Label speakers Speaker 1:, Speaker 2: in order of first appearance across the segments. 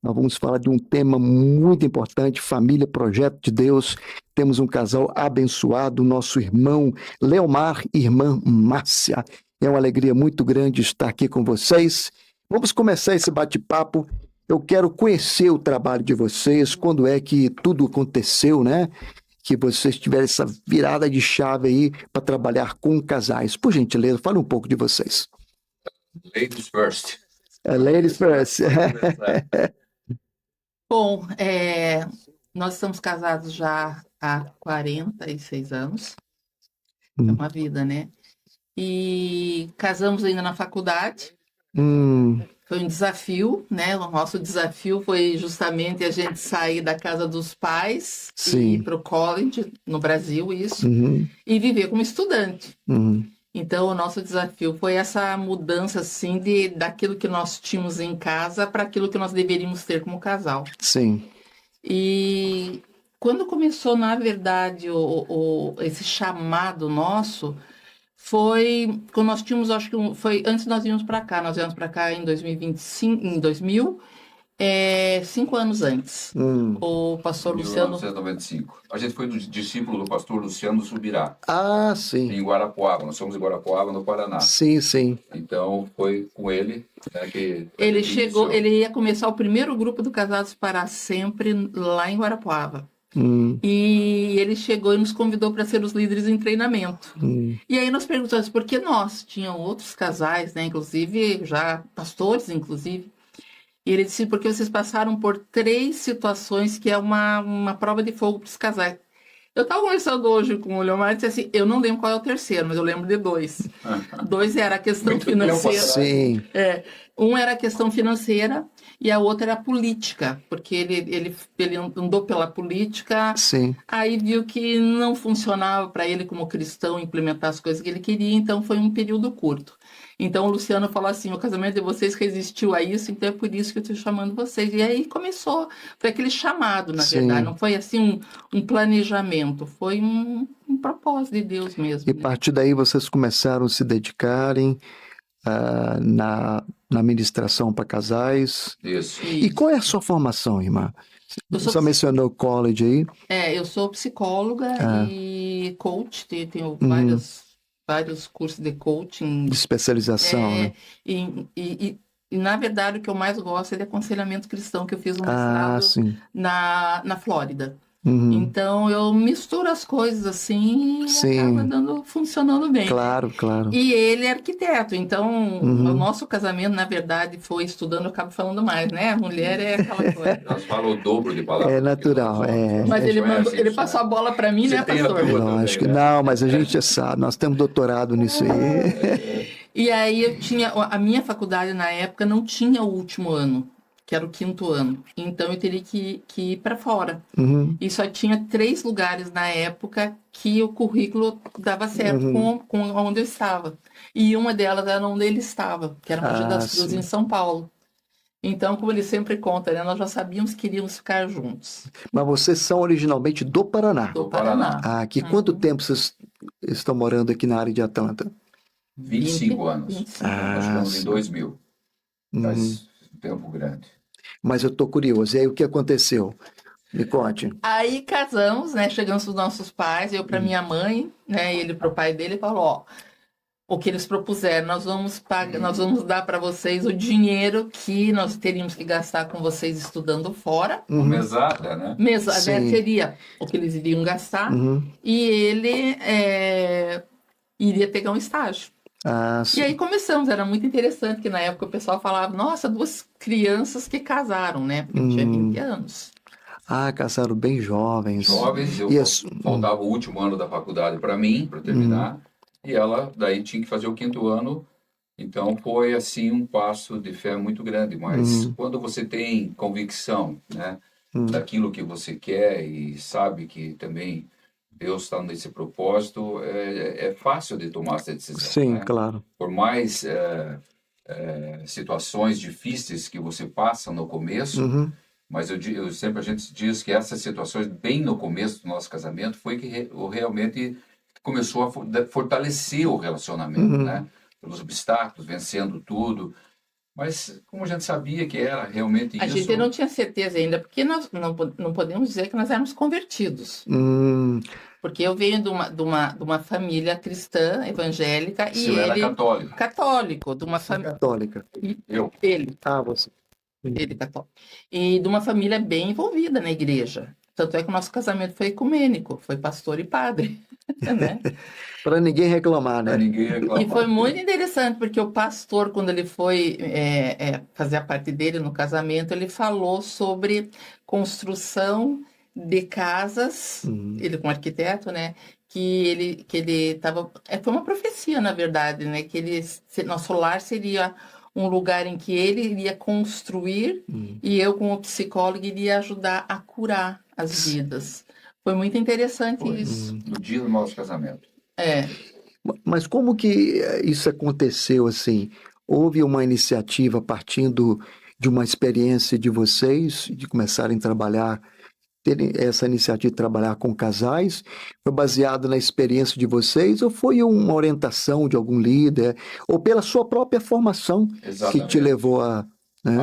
Speaker 1: Nós vamos falar de um tema muito importante, família, projeto de Deus. Temos um casal abençoado, nosso irmão Leomar e irmã Márcia. É uma alegria muito grande estar aqui com vocês. Vamos começar esse bate-papo. Eu quero conhecer o trabalho de vocês, quando é que tudo aconteceu, né? Que vocês tiveram essa virada de chave aí para trabalhar com casais. Por gentileza, fale um pouco de vocês.
Speaker 2: Ladies first.
Speaker 1: Ladies first.
Speaker 3: Bom, nós estamos casados já há 46 anos. É uma vida, né? E casamos ainda na faculdade. Foi um desafio, né? O nosso desafio foi justamente a gente sair da casa dos pais e ir para o college, no Brasil, isso, e viver como estudante. Então, o nosso desafio foi essa mudança, assim, daquilo que nós tínhamos em casa para aquilo que nós deveríamos ter como casal.
Speaker 1: Sim.
Speaker 3: E quando começou, na verdade, esse chamado nosso, foi quando nós tínhamos, acho que foi antes de nós irmos para cá. Nós viemos para cá em 2025, em 2000, 5 anos antes. O pastor Luciano...
Speaker 2: 1995. A gente foi do discípulo do pastor Luciano Subirá.
Speaker 1: Ah, sim.
Speaker 2: Em Guarapuava. Nós somos em Guarapuava, no Paraná.
Speaker 1: Sim, sim.
Speaker 2: Então, foi com ele, né, que...
Speaker 3: Ele chegou, ele ia começar o primeiro grupo do Casados para Sempre lá em Guarapuava. E ele chegou e nos convidou para ser os líderes em treinamento. E aí nós perguntamos por que nós, tinham outros casais, né, inclusive já pastores, inclusive. E ele disse, porque vocês passaram por 3 situações que é uma prova de fogo para os casais. Eu estava conversando hoje com o Leomar e disse assim, eu não lembro qual é o terceiro, mas eu lembro de 2. 2 era a questão
Speaker 2: Muito
Speaker 3: financeira.
Speaker 1: Sim.
Speaker 3: Um era a questão financeira e a outra era a política, porque ele andou pela política,
Speaker 1: Sim.
Speaker 3: aí viu que não funcionava para ele como cristão implementar as coisas que ele queria, então foi um período curto. Então o Luciano falou assim, o casamento de vocês resistiu a isso, então é por isso que eu estou chamando vocês. E aí começou, foi aquele chamado, na verdade, não foi assim um planejamento, foi um propósito de Deus mesmo.
Speaker 1: E a partir daí vocês começaram a se dedicarem na ministração para casais.
Speaker 2: Isso.
Speaker 1: E qual é a sua formação, irmã? Você só mencionou college aí?
Speaker 3: Eu sou psicóloga e coach, tenho vários cursos de coaching.
Speaker 1: De especialização, né?
Speaker 3: E, na verdade, o que eu mais gosto é de aconselhamento cristão, que eu fiz um mestrado na Flórida. Então, eu misturo as coisas assim e acaba funcionando bem.
Speaker 1: Claro, claro.
Speaker 3: E ele é arquiteto, então o nosso casamento, na verdade, foi estudando, eu acabo falando mais, né? A mulher é aquela coisa.
Speaker 2: Nós falamos o dobro de palavras.
Speaker 1: É natural,
Speaker 3: Mas ele passou a bola para mim, né, pastor?
Speaker 1: Não, acho que não, mas a gente sabe, nós temos doutorado nisso aí.
Speaker 3: E aí eu tinha, a minha faculdade na época não tinha o último ano, que era o 5º ano. Então eu teria que ir para fora. E só tinha 3 lugares na época que o currículo dava certo com onde eu estava. E uma delas era onde ele estava, que era Mogi das Cruzes, em São Paulo. Então, como ele sempre conta, né, nós já sabíamos que iríamos ficar juntos.
Speaker 1: Mas vocês são originalmente do Paraná?
Speaker 3: Do Paraná.
Speaker 1: Aqui, quanto tempo vocês estão morando aqui na área de Atlanta?
Speaker 2: 25 anos.
Speaker 3: 25.
Speaker 2: Nós chegamos em 2000. Faz um tempo grande.
Speaker 1: Mas eu estou curioso. E aí, o que aconteceu? Me conte.
Speaker 3: Aí casamos, né? Chegamos os nossos pais, eu para minha mãe, né? E ele para o pai dele, falou: o que eles propuseram, nós vamos dar para vocês o dinheiro que nós teríamos que gastar com vocês estudando fora.
Speaker 2: Mesada, né?
Speaker 3: Mesada seria o que eles iriam gastar. E ele iria pegar um estágio. E aí começamos, era muito interessante, que na época o pessoal falava, nossa, 2 crianças que casaram, né? Porque eu tinha 20 anos.
Speaker 1: Casaram bem jovens.
Speaker 2: Faltava o último ano da faculdade para mim, para terminar, e ela daí tinha que fazer o 5º ano, então foi assim um passo de fé muito grande, mas quando você tem convicção, né, daquilo que você quer e sabe que também Deus está nesse propósito, é fácil de tomar essa decisão.
Speaker 1: Sim,
Speaker 2: né?
Speaker 1: claro.
Speaker 2: Por mais situações difíceis que você passa no começo, mas a gente diz que essas situações bem no começo do nosso casamento foi que realmente começou a fortalecer o relacionamento, né? Pelos obstáculos, vencendo tudo. Mas como a gente sabia que era realmente
Speaker 3: A
Speaker 2: isso...
Speaker 3: gente não tinha certeza ainda, porque nós não podemos dizer que nós éramos convertidos. Porque eu venho de uma família cristã, evangélica, e
Speaker 2: Eu era
Speaker 3: ele
Speaker 2: católico.
Speaker 3: católico, de uma família.
Speaker 1: Católica.
Speaker 3: Ele
Speaker 1: Você.
Speaker 3: católico. E de uma família bem envolvida na igreja. Tanto é que o nosso casamento foi ecumênico, foi pastor e padre, né?
Speaker 1: Para ninguém reclamar,
Speaker 2: Para
Speaker 1: né?
Speaker 2: ninguém reclamar.
Speaker 3: E foi muito interessante, porque o pastor, quando ele foi fazer a parte dele no casamento, ele falou sobre construção de casas, ele como arquiteto, né? Que ele estava... foi uma profecia, na verdade, né? Que nosso lar seria um lugar em que ele iria construir e eu, como psicólogo, iria ajudar a curar as vidas. Foi muito interessante isso.
Speaker 2: No dia do nosso casamento.
Speaker 1: Mas como que isso aconteceu assim? Houve uma iniciativa partindo de uma experiência de vocês, de começarem a trabalhar, terem essa iniciativa de trabalhar com casais? Foi baseado na experiência de vocês ou foi uma orientação de algum líder? Ou pela sua própria formação que te levou a... Né?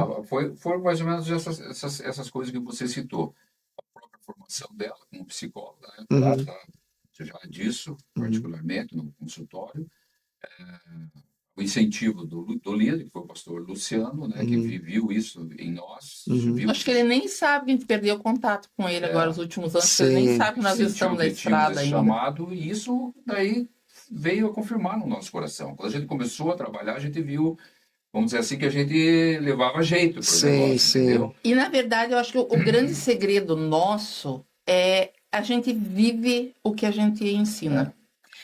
Speaker 2: Foi mais ou menos essas coisas que você citou. A própria formação dela como psicóloga, né? Trata já disso, particularmente no consultório. O incentivo do líder, que foi o pastor Luciano, né, que viveu isso em nós.
Speaker 3: Acho que ele nem sabe que a gente perdeu contato com ele agora nos últimos anos, porque ele nem sabe que nós estamos na estrada ainda.
Speaker 2: Chamado, e isso daí veio a confirmar no nosso coração. Quando a gente começou a trabalhar, a gente viu, vamos dizer assim, que a gente levava jeito para o negócio, entendeu?
Speaker 3: E, na verdade, eu acho que o grande segredo nosso é a gente vive o que a gente ensina.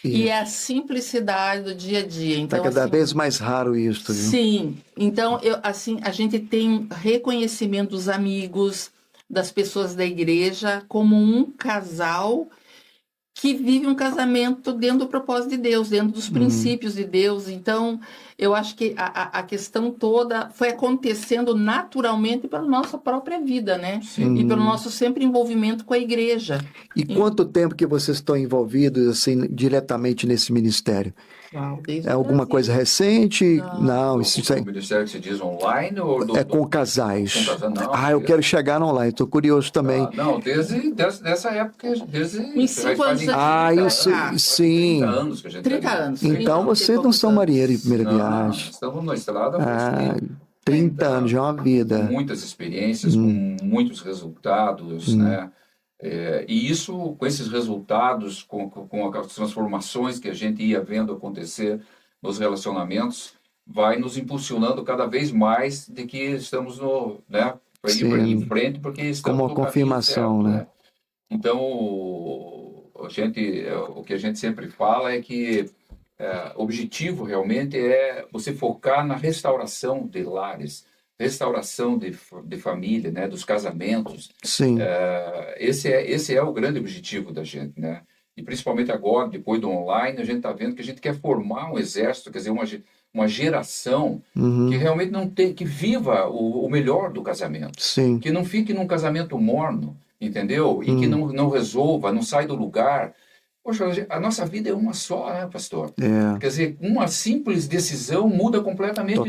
Speaker 3: E é a simplicidade do dia a dia. Então,
Speaker 1: cada vez mais raro isso, viu?
Speaker 3: Sim. Então, a gente tem reconhecimento dos amigos, das pessoas da igreja, como um casal que vive um casamento dentro do propósito de Deus, dentro dos princípios de Deus. Então, eu acho que a questão toda foi acontecendo naturalmente pela nossa própria vida, né? E pelo nosso sempre envolvimento com a igreja.
Speaker 1: E quanto tempo que vocês estão envolvidos, assim, diretamente nesse ministério?
Speaker 3: Desde
Speaker 1: é alguma coisa recente? Não, isso
Speaker 2: O ministério que se diz online ou
Speaker 1: é com casais.
Speaker 2: Com casais, não.
Speaker 1: Eu quero chegar no online, estou curioso também.
Speaker 2: Não, desde essa época, desde...
Speaker 3: Em 5 anos.
Speaker 1: Isso, sim.
Speaker 2: 30 anos que a gente
Speaker 3: 30 anos.
Speaker 1: Então vocês não são marinheiros de primeira viagem.
Speaker 2: Estamos na estrada.
Speaker 1: 30 anos, já é uma vida.
Speaker 2: Com muitas experiências, com muitos resultados, né? E isso, com esses resultados, com as transformações que a gente ia vendo acontecer nos relacionamentos, vai nos impulsionando cada vez mais de que estamos para ir em frente, porque estamos
Speaker 1: como uma confirmação,
Speaker 2: certo, né? Então, o que a gente sempre fala é que o objetivo realmente é você focar na restauração de lares, restauração de família, né, dos casamentos.
Speaker 1: Sim.
Speaker 2: Esse é o grande objetivo da gente, né? E principalmente agora, depois do online, a gente está vendo que a gente quer formar um exército, quer dizer, uma geração que realmente que viva o melhor do casamento.
Speaker 1: Sim.
Speaker 2: Que não fique num casamento morno, entendeu? E que não resolva, não sai do lugar. Poxa, a nossa vida é uma só, né, pastor? Quer dizer, uma simples decisão muda completamente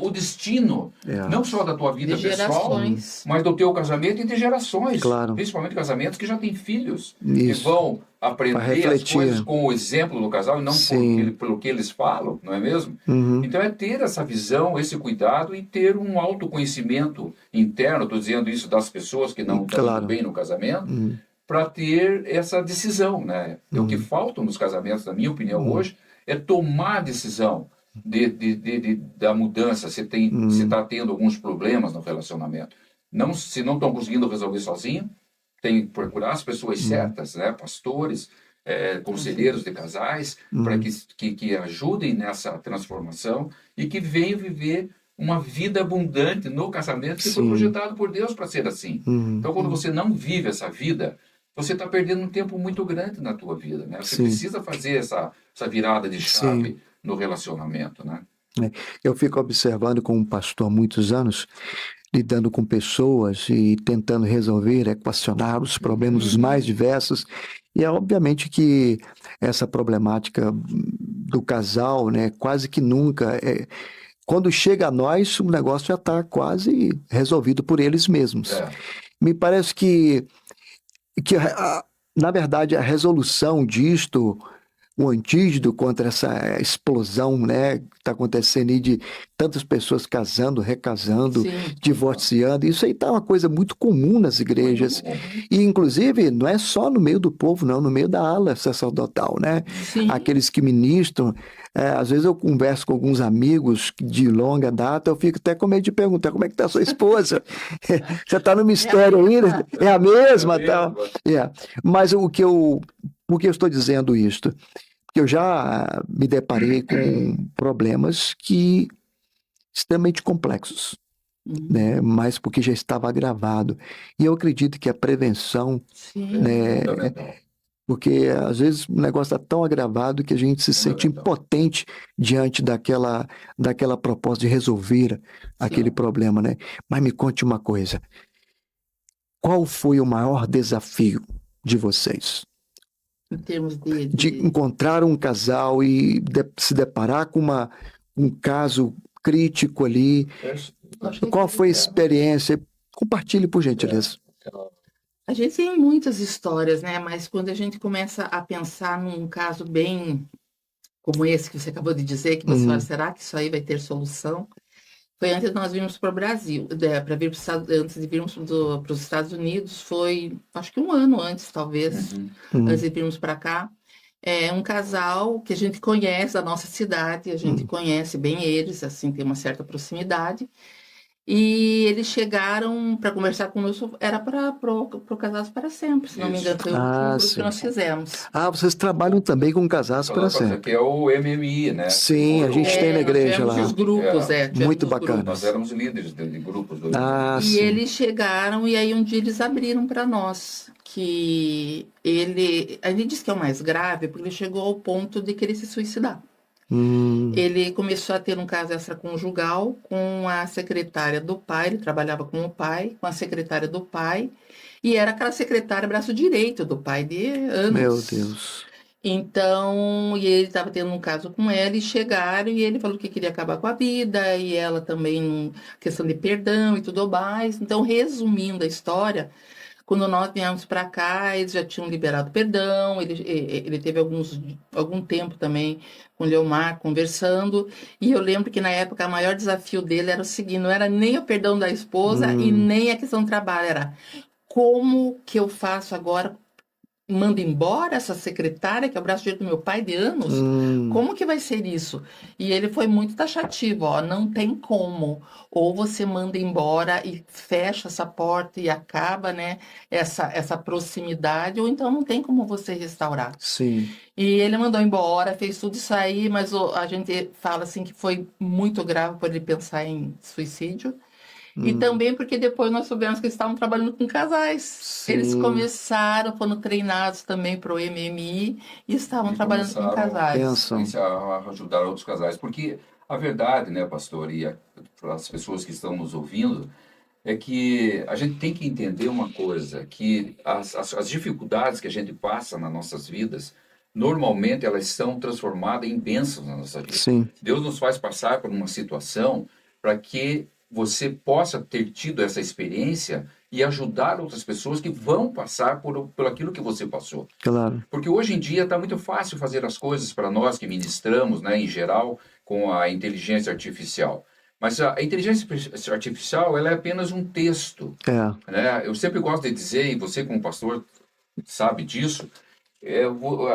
Speaker 2: o destino, não só da tua vida pessoal, mas do teu casamento e de gerações.
Speaker 1: Claro.
Speaker 2: Principalmente casamentos que já têm filhos, que vão aprender as coisas com o exemplo do casal e não pelo que eles falam, não é mesmo? Então é ter essa visão, esse cuidado e ter um autoconhecimento interno, estou dizendo isso das pessoas que não estão bem no casamento, para ter essa decisão, né? O que falta nos casamentos, na minha opinião, hoje, é tomar a decisão da mudança. Você está tendo alguns problemas no relacionamento. Se não estão conseguindo resolver sozinho, tem que procurar as pessoas certas, né? Pastores, conselheiros de casais, para que ajudem nessa transformação e que venham viver uma vida abundante no casamento que foi projetado por Deus para ser assim. Então, quando você não vive essa vida, você está perdendo um tempo muito grande na tua vida, né? Você precisa fazer essa virada de chave no relacionamento, né?
Speaker 1: Eu fico observando como pastor há muitos anos, lidando com pessoas e tentando resolver, equacionar os problemas os mais diversos. E é obviamente que essa problemática do casal, né, quase que nunca quando chega a nós, o negócio já está quase resolvido por eles mesmos. Me parece que na verdade, a resolução disto, o antídoto contra essa explosão, né, que está acontecendo aí de tantas pessoas casando, recasando,
Speaker 3: Sim.
Speaker 1: divorciando, isso aí está uma coisa muito comum nas igrejas. E, inclusive, não é só no meio do povo, não, no meio da ala sacerdotal, né?
Speaker 3: Sim.
Speaker 1: Aqueles que ministram. Às vezes eu converso com alguns amigos de longa data, eu fico até com medo de perguntar como é que está a sua esposa? Você está no mistério ainda? É a mesma? Tal. Mas por que eu estou dizendo isto? Porque eu já me deparei com problemas extremamente complexos, né? Mas porque já estava agravado. E eu acredito que a prevenção, né? Porque às vezes o negócio está tão agravado que a gente se sente impotente diante daquela proposta de resolver aquele problema, né? Mas me conte uma coisa. Qual foi o maior desafio de vocês?
Speaker 3: Em termos
Speaker 1: de encontrar um casal e se deparar com um caso crítico ali. Qual foi a experiência? Compartilhe, por gentileza.
Speaker 3: A gente tem muitas histórias, né? Mas quando a gente começa a pensar num caso bem como esse que você acabou de dizer, que você fala, será que isso aí vai ter solução? Foi antes de nós virmos para o Brasil, antes de virmos para os Estados Unidos, foi acho que um ano antes, talvez, antes de virmos para cá. É um casal que a gente conhece da nossa cidade, a gente conhece bem eles, assim, tem uma certa proximidade. E eles chegaram para conversar conosco, era para o Casados para Sempre, se não me engano, foi o último grupo que nós fizemos.
Speaker 1: Vocês trabalham também com Casados para Sempre.
Speaker 2: Que é o MMI, né?
Speaker 1: Sim, a gente tem na igreja lá.
Speaker 3: Os grupos,
Speaker 1: muito bacana.
Speaker 2: Nós éramos líderes de grupos.
Speaker 3: E eles chegaram e aí um dia eles abriram para nós que a gente diz que é o mais grave porque ele chegou ao ponto de querer se suicidar. Ele começou a ter um caso extraconjugal com a secretária do pai, ele trabalhava com o pai, com a secretária do pai, e era aquela secretária braço direito do pai de anos.
Speaker 1: Meu Deus.
Speaker 3: Então, e ele estava tendo um caso com ela, e chegaram, e ele falou que queria acabar com a vida, e ela também, questão de perdão e tudo mais. Então, resumindo a história, quando nós viemos para cá, eles já tinham liberado perdão, ele teve algum tempo também com o Leomar conversando, e eu lembro que na época o maior desafio dele era o seguinte, não era nem o perdão da esposa e nem a questão do trabalho, era como que eu faço agora, mando embora essa secretária, que é o braço direito do meu pai de anos? Como que vai ser isso? E ele foi muito taxativo, não tem como. Ou você manda embora e fecha essa porta e acaba, né, essa proximidade, ou então não tem como você restaurar.
Speaker 1: Sim.
Speaker 3: E ele mandou embora, fez tudo isso aí, mas a gente fala assim que foi muito grave por ele pensar em suicídio. E também porque depois nós soubemos que eles estavam trabalhando com casais.
Speaker 1: Sim.
Speaker 3: Eles foram treinados também para o MMI e estavam trabalhando com casais.
Speaker 2: A ajudar outros casais. Porque a verdade, né, pastor, e para as pessoas que estão nos ouvindo, é que a gente tem que entender uma coisa, que as dificuldades que a gente passa nas nossas vidas, normalmente elas são transformadas em bênçãos na nossa vida.
Speaker 1: Sim.
Speaker 2: Deus nos faz passar por uma situação para que você possa ter tido essa experiência e ajudar outras pessoas que vão passar por aquilo que você passou.
Speaker 1: Claro.
Speaker 2: Porque hoje em dia está muito fácil fazer as coisas para nós que ministramos, né, em geral, com a inteligência artificial. Mas a inteligência artificial ela é apenas um texto. Né? Eu sempre gosto de dizer, e você como pastor sabe disso,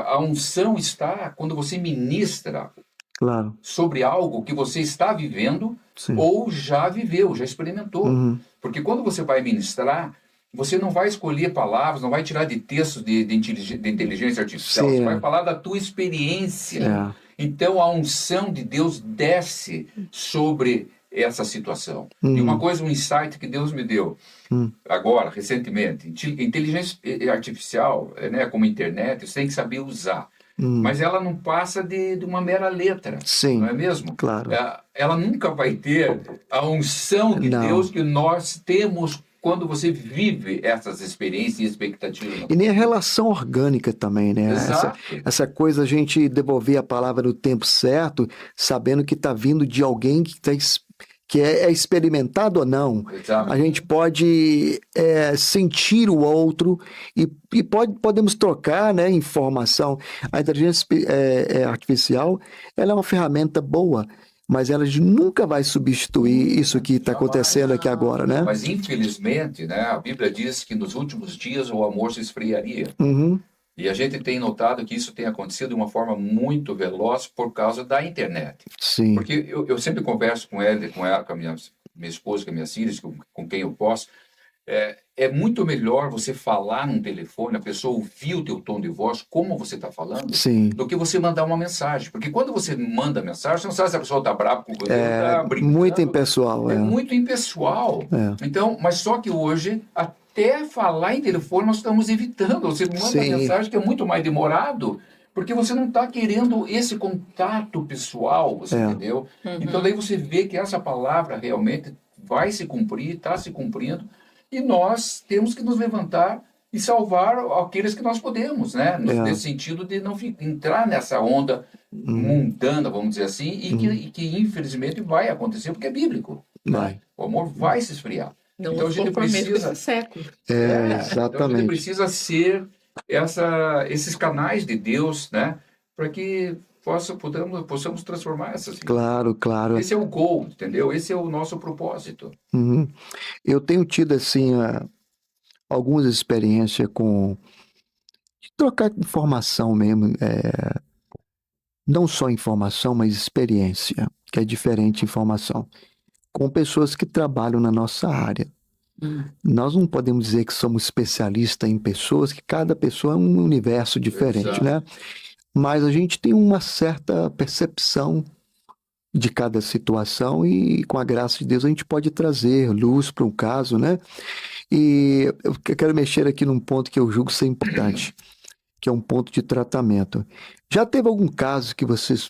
Speaker 2: a unção está quando você ministra sobre algo que você está vivendo ou já viveu, já experimentou. Porque quando você vai ministrar, você não vai escolher palavras, não vai tirar de textos de inteligência artificial, você vai falar da tua experiência. Então a unção de Deus desce sobre essa situação. E uma coisa, um insight que Deus me deu agora, recentemente, inteligência artificial, né, como internet, você tem que saber usar. Mas ela não passa de uma mera letra, não é mesmo?
Speaker 1: Claro.
Speaker 2: Ela nunca vai ter a unção de Deus que nós temos quando você vive essas experiências e expectativas.
Speaker 1: E nem a relação orgânica também, né?
Speaker 2: Exato.
Speaker 1: Essa coisa, a gente devolver a palavra no tempo certo, sabendo que está vindo de alguém que é experimentado ou não.
Speaker 2: Exato.
Speaker 1: A gente pode sentir o outro e podemos trocar, né, informação. A inteligência artificial, ela é uma ferramenta boa, mas ela nunca vai substituir isso que está acontecendo aqui agora, né?
Speaker 2: Mas infelizmente, né, a Bíblia diz que nos últimos dias o amor se esfriaria.
Speaker 1: Uhum.
Speaker 2: E a gente tem notado que isso tem acontecido de uma forma muito veloz por causa da internet.
Speaker 1: Sim.
Speaker 2: Porque eu sempre converso com ela, com a minha esposa, com as minhas filhas, com quem eu posso. É muito melhor você falar num telefone, a pessoa ouvir o teu tom de voz, como você está falando,
Speaker 1: Sim.
Speaker 2: do que você mandar uma mensagem. Porque quando você manda mensagem, você não sabe se a pessoa está brava com você, está brincando.
Speaker 1: Muito impessoal.
Speaker 2: É muito impessoal. Então, mas só que hoje, até falar em telefone, nós estamos evitando. Você manda mensagem que é muito mais demorado, porque você não está querendo esse contato pessoal, você entendeu? Então, daí você vê que essa palavra realmente vai se cumprir, está se cumprindo, e nós temos que nos levantar e salvar aqueles que nós podemos, né? Nesse sentido de não entrar nessa onda mundana, vamos dizer assim, e que infelizmente vai acontecer, porque é bíblico.
Speaker 1: Vai.
Speaker 2: O amor vai se esfriar.
Speaker 3: Não
Speaker 2: então a gente precisa...
Speaker 3: século.
Speaker 1: Exatamente.
Speaker 2: Então a gente precisa ser esses canais de Deus, né? Para que possamos transformar essas vidas.
Speaker 1: Claro, claro.
Speaker 2: Esse é o goal, entendeu? Esse é o nosso propósito.
Speaker 1: Uhum. Eu tenho tido, assim, algumas experiências de trocar informação mesmo, não só informação, mas experiência, que é diferente de informação, com pessoas que trabalham na nossa área. Nós não podemos dizer que somos especialistas em pessoas, que cada pessoa é um universo diferente,
Speaker 2: Exato.
Speaker 1: né? Mas a gente tem uma certa percepção de cada situação e, com a graça de Deus, a gente pode trazer luz para um caso, né? E eu quero mexer aqui num ponto que eu julgo ser importante, que é um ponto de tratamento. Já teve algum caso que vocês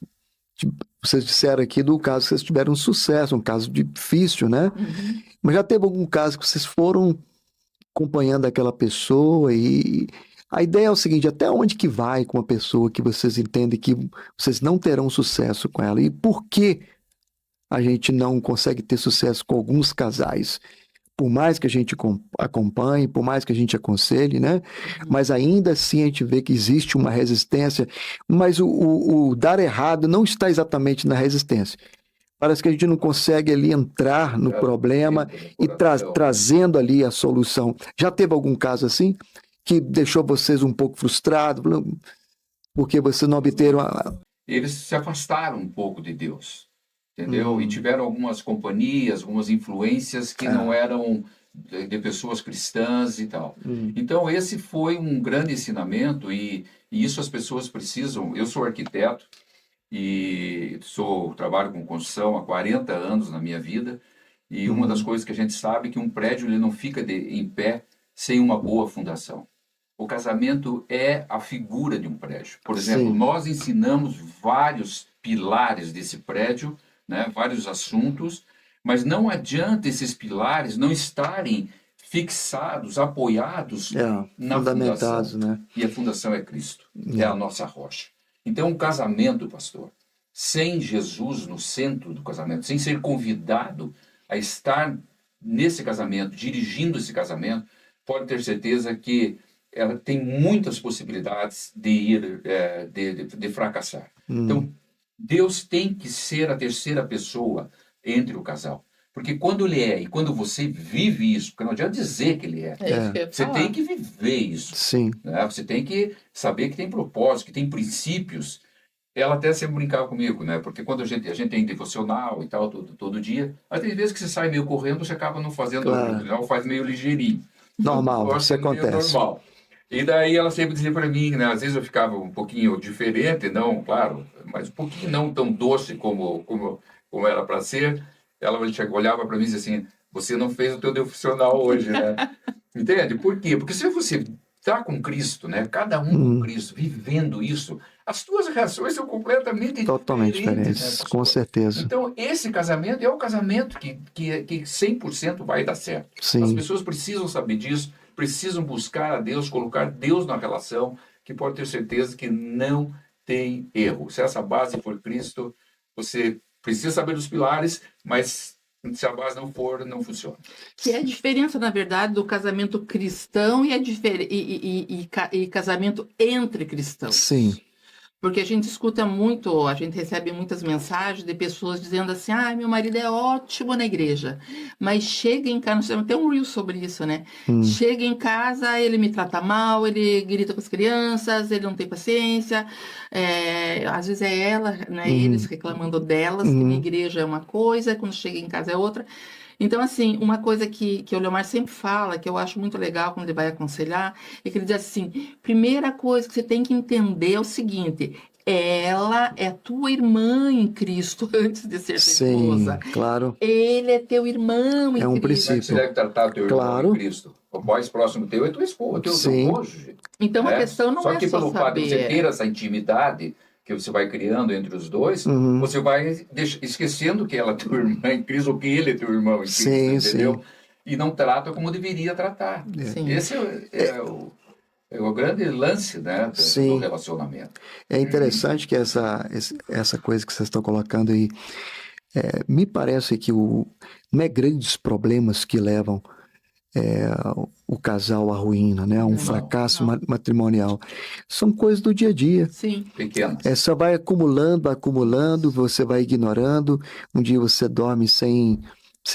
Speaker 1: disseram aqui do caso que vocês tiveram sucesso, um caso difícil, né? Mas já teve algum caso que vocês foram acompanhando aquela pessoa e a ideia é o seguinte, até onde que vai com uma pessoa que vocês entendem que vocês não terão sucesso com ela? E por que a gente não consegue ter sucesso com alguns casais? Por mais que a gente acompanhe, por mais que a gente aconselhe, né? Mas ainda assim a gente vê que existe uma resistência, mas o dar errado não está exatamente na resistência. Parece que a gente não consegue ali entrar no problema e trazendo ali a solução. Já teve algum caso assim que deixou vocês um pouco frustrados porque vocês não obteram
Speaker 2: Eles se afastaram um pouco de Deus, entendeu? E tiveram algumas companhias, algumas influências que não eram de pessoas cristãs e tal. Então esse foi um grande ensinamento e isso as pessoas precisam. Eu sou arquiteto e trabalho com construção há 40 anos na minha vida, e uma das coisas que a gente sabe é que um prédio ele não fica em pé sem uma boa fundação. O casamento é a figura de um prédio. Por exemplo, nós ensinamos vários pilares desse prédio, né, vários assuntos, mas não adianta esses pilares não estarem fixados, apoiados na fundação.
Speaker 1: Né?
Speaker 2: E a fundação é Cristo, é a nossa rocha. Então, um casamento, pastor, sem Jesus no centro do casamento, sem ser convidado a estar nesse casamento, dirigindo esse casamento, pode ter certeza que ela tem muitas possibilidades de fracassar. Então, Deus tem que ser a terceira pessoa entre o casal. Porque quando ele e quando você vive isso, porque não adianta dizer que ele você tem que viver isso.
Speaker 1: Sim.
Speaker 2: Né? Você tem que saber que tem propósito, que tem princípios. Ela até sempre brincava comigo, né? Porque quando a gente tem devocional e tal, todo dia, mas tem vezes que você sai meio correndo, você acaba não fazendo, não faz meio ligeirinho.
Speaker 1: Normal, isso acontece.
Speaker 2: Normal. E daí ela sempre dizia para mim, né? Às vezes eu ficava um pouquinho diferente, não, claro, mas um pouquinho não tão doce como era para ser. Ela olhava para mim e dizia assim, você não fez o teu devocional hoje, né? Entende? Por quê? Porque se você está com Cristo, né? Cada um com Cristo, vivendo isso, as tuas reações são completamente
Speaker 1: Totalmente
Speaker 2: diferentes,
Speaker 1: diferentes,
Speaker 2: né,
Speaker 1: com
Speaker 2: pastor?
Speaker 1: certeza.
Speaker 2: Então, esse casamento é o casamento que 100% vai dar certo.
Speaker 1: Sim.
Speaker 2: As pessoas precisam saber disso, precisam buscar a Deus, colocar Deus na relação, que pode ter certeza que não tem erro. Se essa base for Cristo, você precisa saber dos pilares, mas se a base não for, não funciona.
Speaker 3: Que é a diferença, na verdade, do casamento cristão e casamento entre cristãos.
Speaker 1: Sim.
Speaker 3: Porque a gente escuta muito, a gente recebe muitas mensagens de pessoas dizendo assim, meu marido é ótimo na igreja, mas chega em casa, tem um reel sobre isso, né? Chega em casa, ele me trata mal, ele grita com as crianças, ele não tem paciência, às vezes é ela, né? Eles reclamando delas, que na igreja é uma coisa, quando chega em casa é outra. Então, assim, uma coisa que o Leomar sempre fala, que eu acho muito legal quando ele vai aconselhar, é que ele diz assim, primeira coisa que você tem que entender é o seguinte, ela é tua irmã em Cristo antes de ser tua esposa.
Speaker 1: Sim, claro.
Speaker 3: Ele é teu irmão em
Speaker 1: É um
Speaker 3: Cristo.
Speaker 2: Como é que você deve tratar o teu
Speaker 1: Claro.
Speaker 2: irmão em Cristo? O mais próximo teu é tua esposa, teu
Speaker 1: Sim.
Speaker 2: cônjuge.
Speaker 3: Então, a
Speaker 2: né?
Speaker 3: questão não
Speaker 2: Só
Speaker 3: é
Speaker 2: que
Speaker 3: só
Speaker 2: pelo fato de você
Speaker 3: saber.
Speaker 2: ter essa intimidade que você vai criando entre os dois, você vai esquecendo que ela é tua irmã em Cristo ou que ele é teu irmão em Cristo,
Speaker 1: Sim,
Speaker 2: entendeu?
Speaker 1: sim.
Speaker 2: E não trata como deveria tratar.
Speaker 3: Sim.
Speaker 2: Esse é o grande lance, né, do
Speaker 1: Sim.
Speaker 2: relacionamento.
Speaker 1: É interessante que essa coisa que vocês estão colocando aí, me parece que não é grandes problemas que levam o casal à ruína, né? A um
Speaker 3: Não,
Speaker 1: fracasso
Speaker 3: não.
Speaker 1: matrimonial. São coisas do dia a dia.
Speaker 3: Sim.
Speaker 2: Pequenas.
Speaker 1: Só vai acumulando, você vai ignorando. Um dia você dorme sem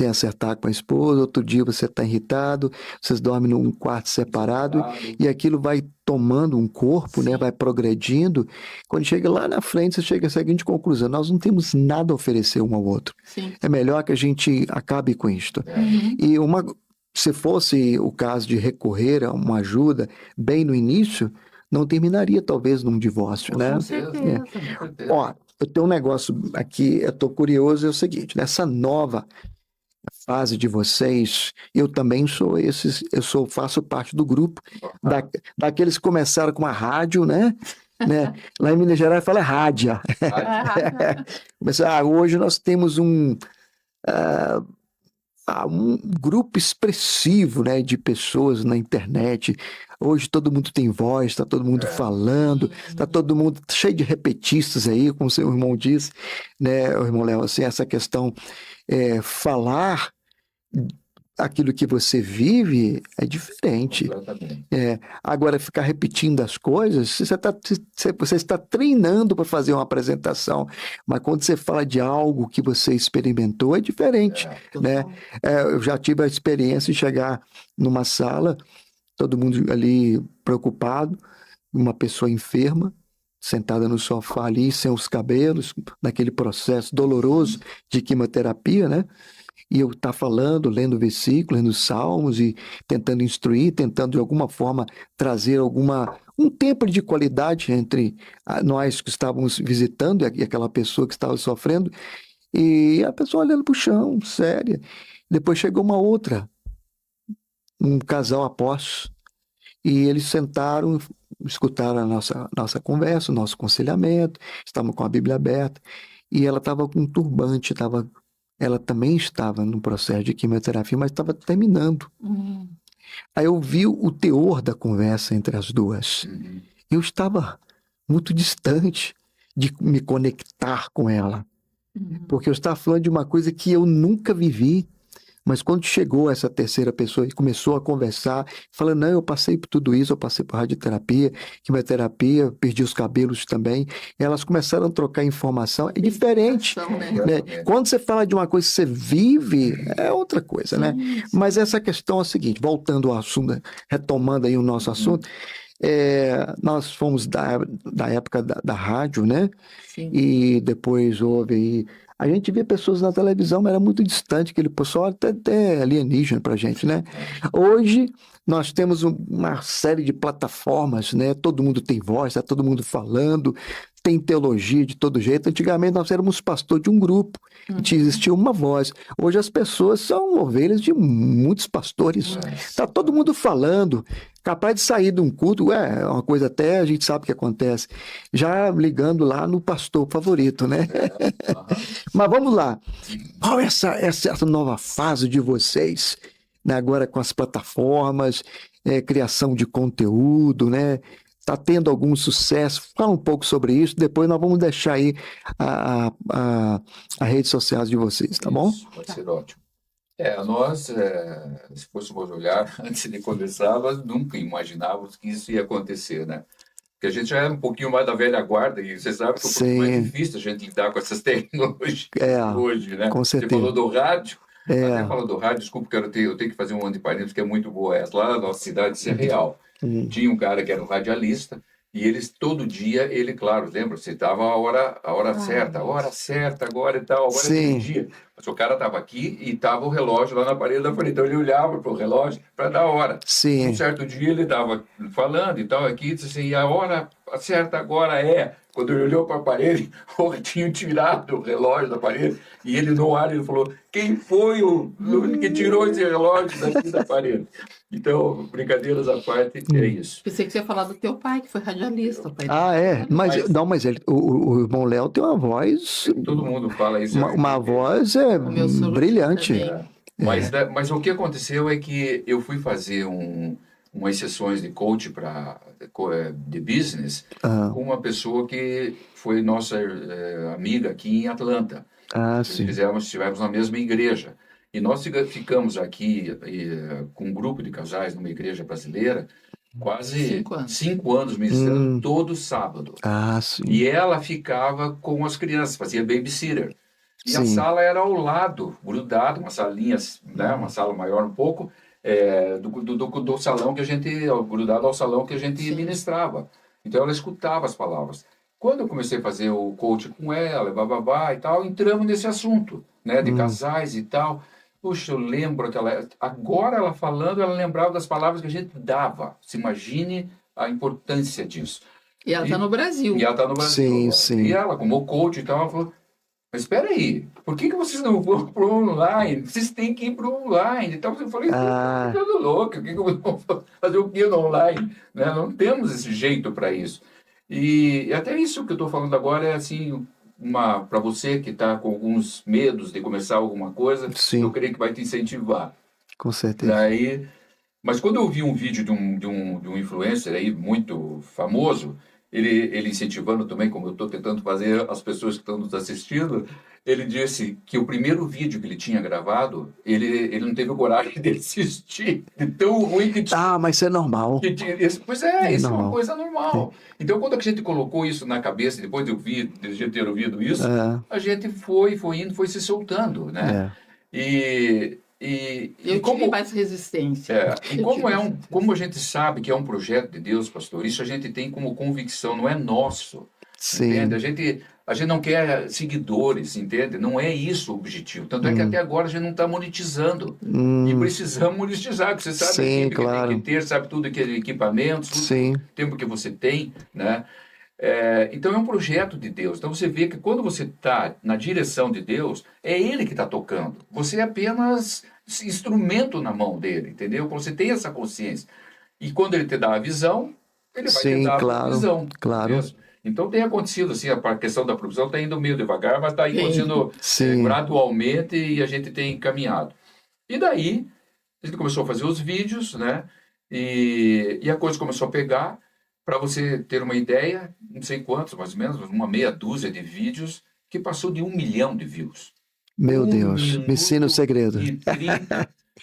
Speaker 1: acertar com a esposa, outro dia você está irritado, vocês dormem num quarto separado e aquilo vai tomando um corpo, né? Vai progredindo. Quando chega lá na frente, você chega à seguinte conclusão: nós não temos nada a oferecer um ao outro.
Speaker 3: Sim.
Speaker 1: É melhor que a gente acabe com isto. E se fosse o caso de recorrer a uma ajuda bem no início, não terminaria talvez num divórcio, né?
Speaker 2: Com certeza.
Speaker 1: Ó, eu tenho um negócio aqui, eu estou curioso, é o seguinte, nessa nova fase de vocês, eu também faço parte do grupo daqueles que começaram com a rádio, né? Lá em Minas Gerais fala rádia. Hoje nós temos um grupo expressivo, né, de pessoas na internet. Hoje todo mundo tem voz, está todo mundo falando, está todo mundo cheio de repetistas aí, como seu irmão disse, né, o irmão Léo, assim, essa questão, falar aquilo que você vive é diferente. Agora, ficar repetindo as coisas, você está treinando para fazer uma apresentação, mas quando você fala de algo que você experimentou, é diferente, né? Eu já tive a experiência de chegar numa sala, todo mundo ali preocupado, uma pessoa enferma, sentada no sofá ali, sem os cabelos, naquele processo doloroso de quimioterapia, né? E eu estar falando, lendo versículos, lendo salmos e tentando instruir, tentando de alguma forma trazer um tempo de qualidade entre nós que estávamos visitando e aquela pessoa que estava sofrendo, e a pessoa olhando para o chão, séria. Depois chegou uma outra, um casal após, e eles sentaram, escutaram a nossa conversa, o nosso aconselhamento, estavam com a Bíblia aberta, e ela estava com um turbante, ela também estava no processo de quimioterapia, mas estava terminando. Aí eu vi o teor da conversa entre as duas. Eu estava muito distante de me conectar com ela, porque eu estava falando de uma coisa que eu nunca vivi. Mas quando chegou essa terceira pessoa e começou a conversar, falando, não, eu passei por tudo isso, eu passei por radioterapia, quimioterapia, perdi os cabelos também. Elas começaram a trocar informação, é diferente. Né? Quando você fala de uma coisa que você vive, é outra coisa, né? Mas essa questão é a seguinte, voltando ao assunto, retomando aí o nosso assunto, nós fomos da época da rádio, né?
Speaker 3: Sim.
Speaker 1: E depois houve aí... A gente via pessoas na televisão, mas era muito distante, aquele pessoal até alienígena pra gente, né? Hoje, nós temos uma série de plataformas, né? Todo mundo tem voz, tá todo mundo falando, tem teologia de todo jeito. Antigamente, nós éramos pastor de um grupo, existia uma voz. Hoje, as pessoas são ovelhas de muitos pastores. Tá todo mundo falando. capaz de sair de um culto, é uma coisa até a gente sabe o que acontece, já ligando lá no pastor favorito, né? Mas vamos lá. Qual é essa nova fase de vocês, né, agora com as plataformas, criação de conteúdo, né? Está tendo algum sucesso? Fala um pouco sobre isso, depois nós vamos deixar aí a redes sociais de vocês, tá bom?
Speaker 2: Isso, vai ser ótimo. Nós, se fôssemos olhar antes de começar, nós nunca imaginávamos que isso ia acontecer, né? Porque a gente já era um pouquinho mais da velha guarda e você sabe que é um pouco mais difícil a gente lidar com essas tecnologias hoje, né?
Speaker 1: Com certeza.
Speaker 2: Você falou do rádio, até falando do rádio, desculpa que eu tenho que fazer um ano de parênteses que é muito boa essa. Lá na nossa cidade, isso é real. Tinha um cara que era um radialista e eles, todo dia, ele, claro, lembra, você dava a hora certa, agora e tal, agora é aquele dia. Mas o cara estava aqui e estava o relógio lá na parede da frente. Então ele olhava para o relógio para dar a hora.
Speaker 1: Sim.
Speaker 2: Um certo dia ele estava falando e tal, aqui, disse assim, a hora certa agora é. Quando ele olhou para a parede, tinham tirado o relógio da parede e ele no ar ele falou, quem foi o que tirou esse relógio daqui da parede? Então, brincadeiras à parte, é isso.
Speaker 3: Pensei que você ia falar do teu pai, que foi radialista. Pai.
Speaker 1: Mas o irmão Léo tem uma voz...
Speaker 2: Todo mundo fala isso.
Speaker 1: Uma voz brilhante.
Speaker 2: Mas o que aconteceu é que eu fui fazer umas sessões de coach de business com uma pessoa que foi nossa amiga aqui em Atlanta.
Speaker 1: Sim.
Speaker 2: Estivemos na mesma igreja. E nós ficamos aqui com um grupo de casais numa igreja brasileira quase 5 anos ministrando todo sábado.
Speaker 1: Sim.
Speaker 2: E ela ficava com as crianças, fazia babysitter. E
Speaker 1: Sim.
Speaker 2: a sala era ao lado, grudada, uma salinha, né, uma sala maior um pouco, do salão que a gente, grudado ao salão que a gente ministrava. Então ela escutava as palavras. Quando eu comecei a fazer o coaching com ela, bababá e tal, entramos nesse assunto, né, de casais e tal. Puxa, eu lembro agora ela falando, ela lembrava das palavras que a gente dava. Se imagine a importância disso.
Speaker 3: E ela está no Brasil.
Speaker 2: E ela está no Brasil.
Speaker 1: Sim.
Speaker 2: E ela, como coach, então, ela falou, mas espera aí, por que vocês não vão para o online? Vocês têm que ir para o online. Então eu falei, eu tô louco, o que eu vou fazer o que no online? Né? Não temos esse jeito para isso. E até isso que eu estou falando agora é assim, para você que está com alguns medos de começar alguma coisa, eu creio que vai te incentivar.
Speaker 1: Com certeza.
Speaker 2: Mas quando eu vi um vídeo de um influencer aí muito famoso, ele incentivando também, como eu estou tentando fazer as pessoas que estão nos assistindo, ele disse que o primeiro vídeo que ele tinha gravado, ele não teve coragem de assistir, de tão ruim que tinha.
Speaker 1: Mas isso é normal.
Speaker 2: Pois isso é uma coisa normal. Então, quando a gente colocou isso na cabeça, depois de a gente ter ouvido isso, a gente foi indo, foi se soltando, né?
Speaker 3: Eu tive mais resistência.
Speaker 2: Como a gente sabe que é um projeto de Deus, pastor, isso a gente tem como convicção, não é nosso.
Speaker 1: Sim.
Speaker 2: Entende? A gente não quer seguidores, entende? Não é isso o objetivo. Tanto é que até agora a gente não está monetizando. E precisamos monetizar, porque você sabe a equipe que tem que ter, sabe tudo que é equipamentos, tudo, tempo que você tem, né? Então é um projeto de Deus. Então você vê que quando você está na direção de Deus, é Ele que está tocando. Você é apenas instrumento na mão dele, entendeu? Você tem essa consciência. E quando Ele te dá a visão, Ele vai te dar a visão.
Speaker 1: Claro.
Speaker 2: Então tem acontecido, assim, a questão da provisão está indo meio devagar, mas está acontecendo gradualmente e a gente tem caminhado. E daí, a gente começou a fazer os vídeos, né? E a coisa começou a pegar. Para você ter uma ideia, não sei quantos, mais ou menos, uma meia dúzia de vídeos que passou de 1 milhão de views.
Speaker 1: Meu Deus, me ensina o segredo.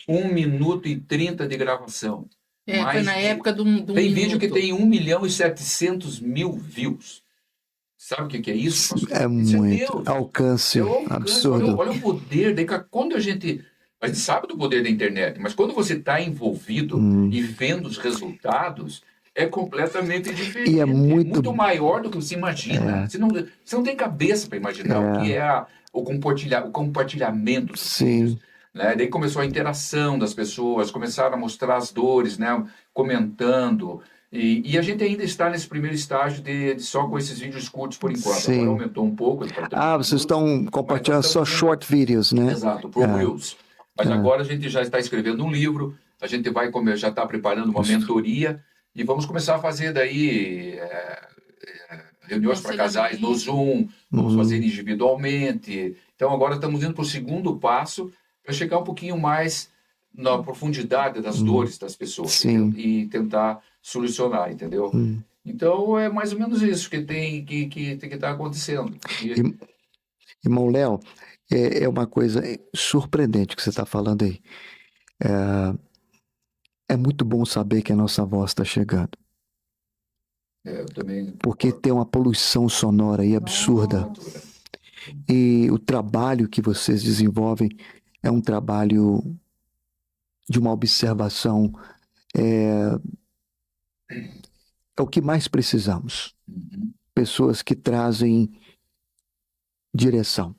Speaker 2: 1 minuto e 30 de gravação.
Speaker 3: Foi na época do
Speaker 2: Tem vídeo que tem 1.700.000 views. Sabe o que é isso, pastor?
Speaker 1: É muito. Alcance absurdo.
Speaker 2: Olha o poder. Daí, quando a gente sabe do poder da internet, mas quando você está envolvido e vendo os resultados, é completamente diferente.
Speaker 1: E é muito
Speaker 2: maior do que você imagina. Você não tem cabeça para imaginar o que é o compartilhamento dos vídeos. Né? Daí começou a interação das pessoas, começaram a mostrar as dores, né? Comentando. E a gente ainda está nesse primeiro estágio de só com esses vídeos curtos por enquanto. Agora aumentou um pouco.
Speaker 1: Vocês estão compartilhando só short videos, né?
Speaker 2: Exato, pro Reels. Mas agora a gente já está escrevendo um livro, a gente vai já está preparando uma mentoria e vamos começar a fazer daí reuniões para casais no Zoom, vamos fazer individualmente. Então agora estamos indo para o segundo passo para chegar um pouquinho mais na profundidade das dores das pessoas e tentar solucionar, entendeu? Então é mais ou menos isso que tem que estar acontecendo.
Speaker 1: Irmão Léo, é uma coisa surpreendente que você está falando aí. É muito bom saber que a nossa voz está chegando.
Speaker 2: Eu também.
Speaker 1: Porque tem uma poluição sonora aí absurda. E o trabalho que vocês desenvolvem é um trabalho de uma observação. É o que mais precisamos. Pessoas que trazem direção.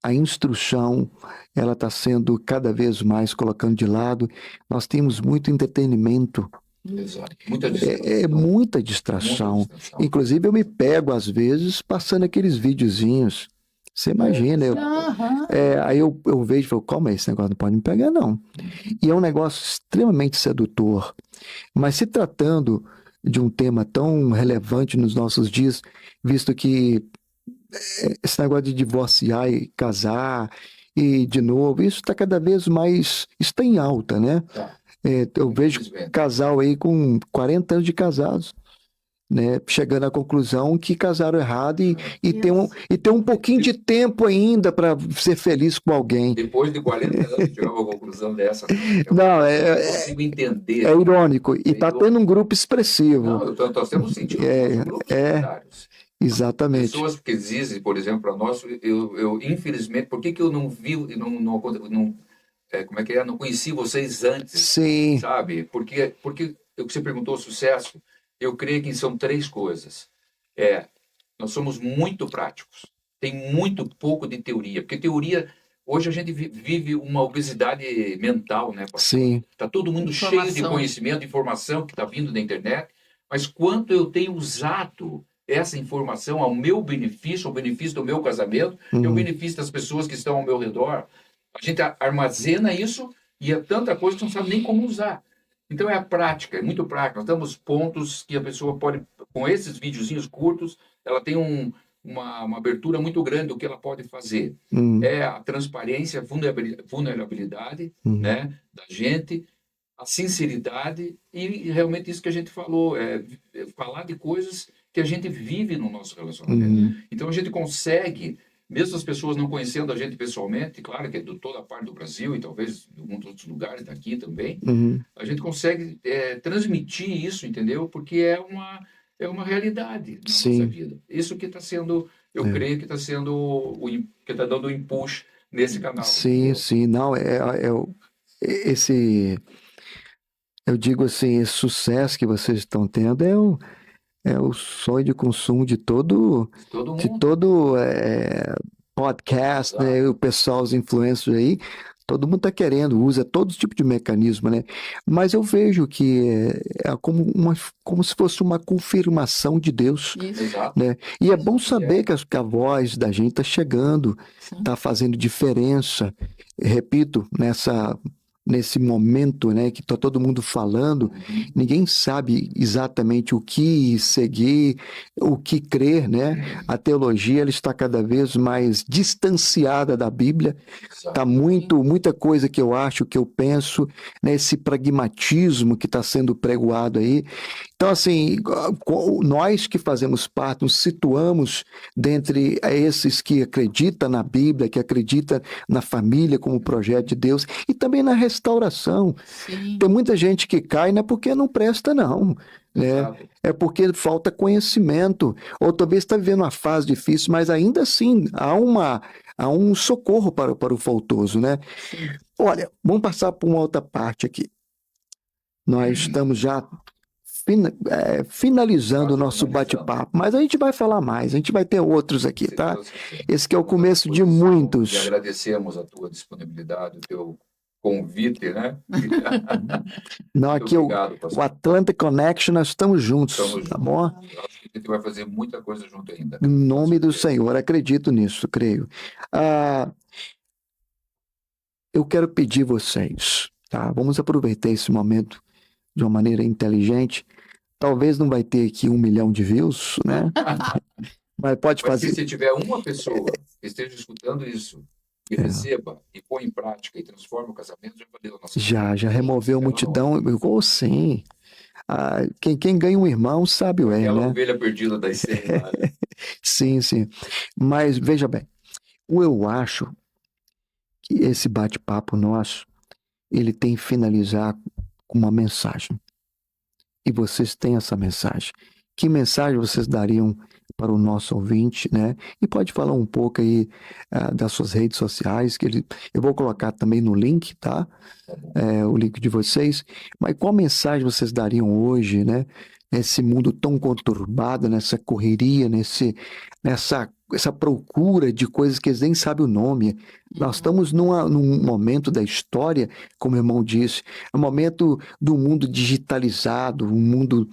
Speaker 1: A instrução, ela está sendo cada vez mais colocando de lado. Nós temos muito entretenimento.
Speaker 2: Exato. Muita distração.
Speaker 1: Muita distração. Inclusive, eu me pego, às vezes, passando aqueles videozinhos. Você imagina. Aí eu vejo e falo, calma aí, esse negócio não pode me pegar, não. E é um negócio extremamente sedutor. Mas se tratando de um tema tão relevante nos nossos dias, visto que esse negócio de divorciar e casar e de novo, isso está cada vez mais, está em alta, né? Eu vejo casal aí com 40 anos de casados, né? Chegando à conclusão que casaram errado e tem um pouquinho de tempo ainda para ser feliz com alguém.
Speaker 2: Depois de 40 anos, chegou a uma conclusão dessa.
Speaker 1: Não,
Speaker 2: não consigo entender.
Speaker 1: É irônico. E está tendo um grupo expressivo.
Speaker 2: Não, nós temos sentido grupos solidários.
Speaker 1: Exatamente.
Speaker 2: Pessoas que dizem, por exemplo, para nós, eu infelizmente, por que eu não vi, como é que é? Não conheci vocês antes.
Speaker 1: Sim.
Speaker 2: Sabe? Porque o que você perguntou, sucesso, eu creio que são 3 coisas. Nós somos muito práticos. Tem muito pouco de teoria. Porque teoria, hoje a gente vive uma obesidade mental, né, pastor?
Speaker 1: Sim.
Speaker 2: Está todo mundo cheio de conhecimento, informação que está vindo da internet. Mas quanto eu tenho usado essa informação ao meu benefício, ao benefício do meu casamento, e ao benefício das pessoas que estão ao meu redor. A gente armazena isso e é tanta coisa que não sabe nem como usar. Então é a prática, é muito prática. Nós temos pontos que a pessoa pode, com esses videozinhos curtos, ela tem uma abertura muito grande do que ela pode fazer. É a transparência, a vulnerabilidade né, da gente, a sinceridade e realmente isso que a gente falou, falar de coisas que a gente vive no nosso relacionamento. Então a gente consegue, mesmo as pessoas não conhecendo a gente pessoalmente, claro que é de toda a parte do Brasil e talvez de alguns outros lugares daqui também, a gente consegue transmitir isso, entendeu? Porque é uma realidade na nossa vida. Isso que está sendo, eu creio que está sendo, que está dando um impulso nesse canal.
Speaker 1: Sim,
Speaker 2: entendeu?
Speaker 1: sim. Não, eu digo assim, esse sucesso que vocês estão tendo é o sonho de consumo de todo podcast, né? O pessoal, os influencers aí, todo mundo está querendo, usa todo tipo de mecanismo, né? Mas eu vejo que é como se fosse uma confirmação de Deus, né? E é bom saber que a voz da gente está chegando, está fazendo diferença. Repito, nesse momento, né, que está todo mundo falando, ninguém sabe exatamente o que seguir, o que crer, né? A teologia ela está cada vez mais distanciada da Bíblia. Tá muita coisa que eu acho, que eu penso, né, esse pragmatismo que está sendo pregoado aí. Então, assim, nós que fazemos parte, nos situamos dentre esses que acreditam na Bíblia, que acreditam na família como projeto de Deus e também na restauração.
Speaker 3: Sim.
Speaker 1: Tem muita gente que cai não é porque não presta, não. Né? É porque falta conhecimento. Ou talvez está vivendo uma fase difícil, mas ainda assim há um socorro para o faltoso, né?
Speaker 3: Sim.
Speaker 1: Olha, vamos passar por uma outra parte aqui. Nós estamos já finalizando o nosso bate-papo, mas a gente vai falar mais, a gente vai ter outros aqui, tá? Esse que é o começo de muitos.
Speaker 2: E agradecemos a tua disponibilidade, o teu convite, né?
Speaker 1: Não, aqui
Speaker 2: obrigado,
Speaker 1: o Atlantic Connection, nós estamos juntos, tá bom?
Speaker 2: Acho que a gente vai fazer muita coisa junto ainda.
Speaker 1: Em nome do Senhor, acredito nisso, creio. Eu quero pedir vocês, tá? Vamos aproveitar esse momento de uma maneira inteligente. Talvez não vai ter aqui 1 milhão de views, né? Mas pode
Speaker 2: Mas
Speaker 1: fazer.
Speaker 2: se tiver uma pessoa que esteja escutando isso, que receba e põe em prática e transforma o casamento, já valeu a nossa vida.
Speaker 1: Já removeu
Speaker 2: Ela
Speaker 1: multidão. Ou sim. Quem ganha um irmão sabe o é,
Speaker 2: aquela
Speaker 1: né?
Speaker 2: ovelha perdida das 100 lá, né?
Speaker 1: Sim, sim. Mas veja bem, eu acho que esse bate-papo nosso, ele tem que finalizar com uma mensagem. E vocês têm essa mensagem. Que mensagem vocês dariam para o nosso ouvinte, né? E pode falar um pouco aí das suas redes sociais, eu vou colocar também no link, tá? O link de vocês. Mas qual mensagem vocês dariam hoje, né? Nesse mundo tão conturbado, nessa correria, essa procura de coisas que eles nem sabem o nome. Nós estamos num momento da história, como o irmão disse, um momento do mundo digitalizado, um mundo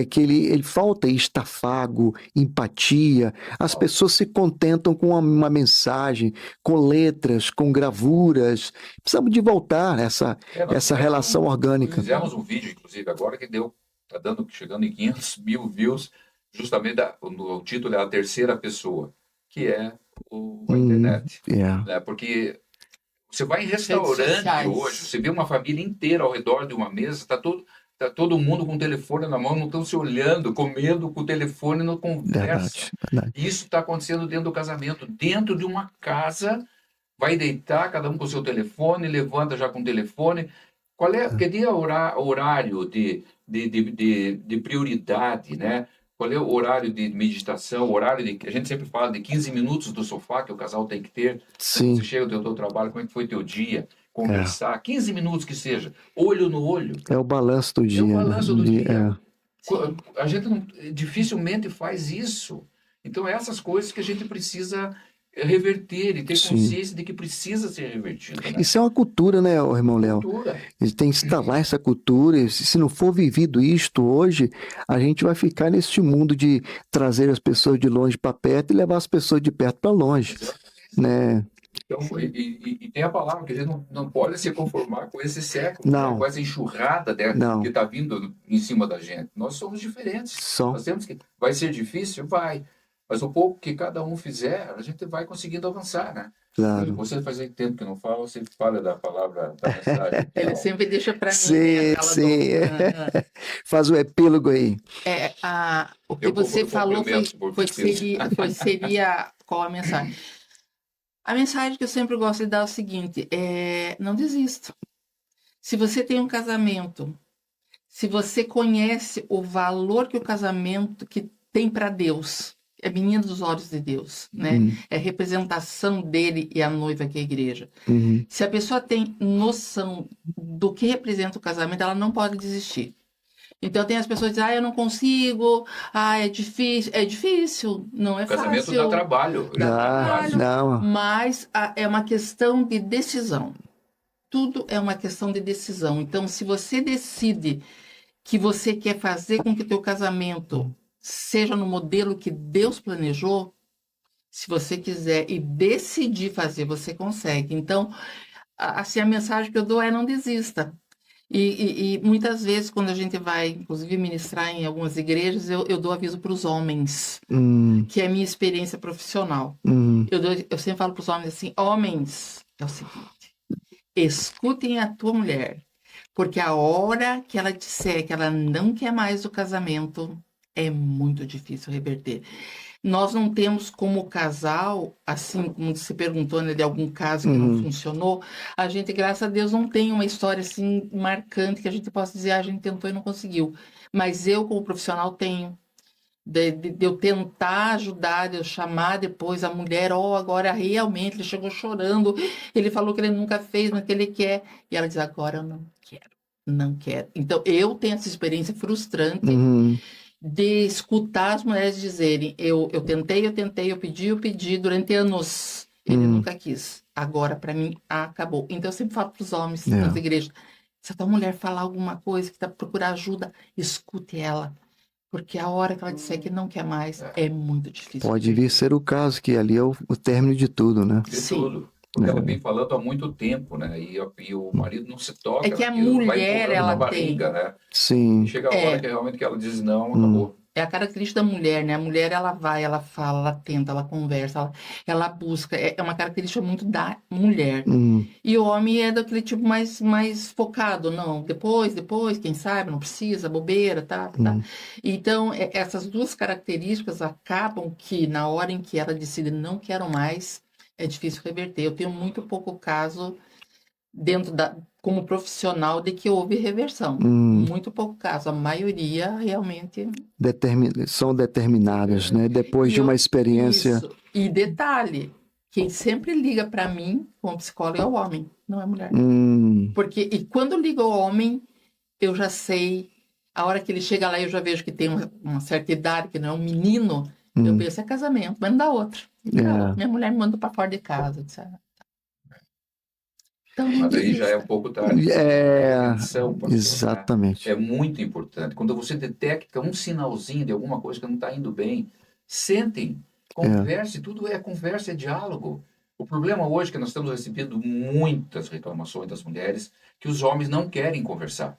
Speaker 1: que ele falta estafago, empatia. As pessoas se contentam com uma mensagem, com letras, com gravuras. Precisamos de voltar essa relação orgânica.
Speaker 2: Fizemos um vídeo, inclusive, agora que chegando em 500 mil views, justamente o título é A Terceira Pessoa, que é a internet. Né? Porque você vai em restaurante hoje, você vê uma família inteira ao redor de uma mesa, está todo mundo com o telefone na mão, não estão se olhando, comendo com o telefone, não conversa.
Speaker 1: Verdade.
Speaker 2: Isso está acontecendo dentro do casamento, dentro de uma casa. Vai deitar, cada um com o seu telefone, levanta já com o telefone. Que horário de prioridade, né? Qual é o horário de meditação, a gente sempre fala de 15 minutos do sofá que o casal tem que ter.
Speaker 1: Sim.
Speaker 2: Você chega do teu trabalho, como é que foi teu dia? Conversar, 15 minutos que seja, olho no olho.
Speaker 1: É o balanço do dia.
Speaker 2: É o balanço do dia. A gente dificilmente faz isso. Então, essas coisas que a gente precisa reverter e ter consciência de que precisa ser revertido. Né?
Speaker 1: Isso é uma cultura, né, irmão Léo? A gente tem que instalar essa cultura. E se não for vivido isto hoje, a gente vai ficar nesse mundo de trazer as pessoas de longe para perto e levar as pessoas de perto para longe. Né?
Speaker 2: Então, e tem a palavra que a gente não pode se conformar com esse século, né? Com essa enxurrada que está vindo em cima da gente. Nós somos diferentes. Nós temos que. Vai ser difícil? Vai. Mas o pouco que cada um fizer, a gente vai conseguindo avançar, né?
Speaker 1: Claro.
Speaker 2: Você faz tempo que não fala, você fala da palavra, da mensagem.
Speaker 3: Ele sempre deixa para mim.
Speaker 1: Sim. Faz o epílogo aí.
Speaker 3: O que você falou seria qual a mensagem? A mensagem que eu sempre gosto de dar é o seguinte, não desista. Se você tem um casamento, se você conhece o valor que o casamento que tem para Deus, é menina dos olhos de Deus, né? É representação dele e a noiva que é a igreja. Se a pessoa tem noção do que representa o casamento, ela não pode desistir. Então tem as pessoas que dizem, eu não consigo, é difícil. É difícil, não é fácil.
Speaker 2: Casamento dá trabalho.
Speaker 1: Não.
Speaker 3: Mas é uma questão de decisão. Tudo é uma questão de decisão. Então, se você decide que você quer fazer com que o teu casamento seja no modelo que Deus planejou, se você quiser e decidir fazer, você consegue. Então, assim, a mensagem que eu dou é não desista. E muitas vezes, quando a gente vai, inclusive, ministrar em algumas igrejas, eu dou aviso para os homens, que é a minha experiência profissional. Eu sempre falo para os homens assim, homens, é o seguinte, escutem a tua mulher, porque a hora que ela disser que ela não quer mais o casamento, é muito difícil reverter. Nós não temos como casal, assim como você perguntou, né, de algum caso que não funcionou, a gente, graças a Deus, não tem uma história assim marcante que a gente possa dizer, a gente tentou e não conseguiu. Mas eu, como profissional, tenho. De eu tentar ajudar, de eu chamar depois a mulher, agora realmente, ele chegou chorando, ele falou que ele nunca fez, mas que ele quer. E ela diz, agora eu não quero. Então, eu tenho essa experiência frustrante de escutar as mulheres dizerem, eu tentei, eu pedi durante anos, ele nunca quis. Agora, para mim, acabou. Então, eu sempre falo para os homens nas igrejas, se a tua mulher falar alguma coisa, que está procurando ajuda, escute ela. Porque a hora que ela disser que não quer mais, é muito difícil.
Speaker 1: Pode vir ser o caso, que ali é o término de tudo, né?
Speaker 2: De tudo. ela vem falando há muito tempo, né? E o marido não se toca.
Speaker 3: É que a
Speaker 2: naquilo, vai
Speaker 3: mulher,
Speaker 2: empurrando na
Speaker 3: ela
Speaker 2: barriga,
Speaker 3: tem.
Speaker 2: né?
Speaker 1: Sim.
Speaker 2: E chega a hora que realmente que ela diz não, acabou.
Speaker 3: É a característica da mulher, né? A mulher, ela vai, ela fala, ela tenta, ela conversa, ela busca. É uma característica muito da mulher. E o homem é daquele tipo mais focado. Não, depois, quem sabe, não precisa, bobeira, tá. Então, essas duas características acabam que, na hora em que ela decide não quero mais, é difícil reverter. Eu tenho muito pouco caso como profissional de que houve reversão. Muito pouco caso. A maioria realmente...
Speaker 1: São determinadas, né? Depois de uma experiência...
Speaker 3: Isso. E detalhe, quem sempre liga para mim como psicólogo é o homem, não é a mulher. Porque, e quando liga o homem, eu já sei, a hora que ele chega lá, eu já vejo que tem uma certa idade, que não é um menino, eu penso, é casamento, mas não dá outro. Minha mulher me manda para fora de casa, etc. Então,
Speaker 2: mas aí já é um pouco tarde. Prevenção, pastor,
Speaker 1: exatamente.
Speaker 2: né? É muito importante. Quando você detecta um sinalzinho de alguma coisa que não está indo bem, sentem, converse, tudo é conversa, é diálogo. O problema hoje é que nós estamos recebendo muitas reclamações das mulheres que os homens não querem conversar.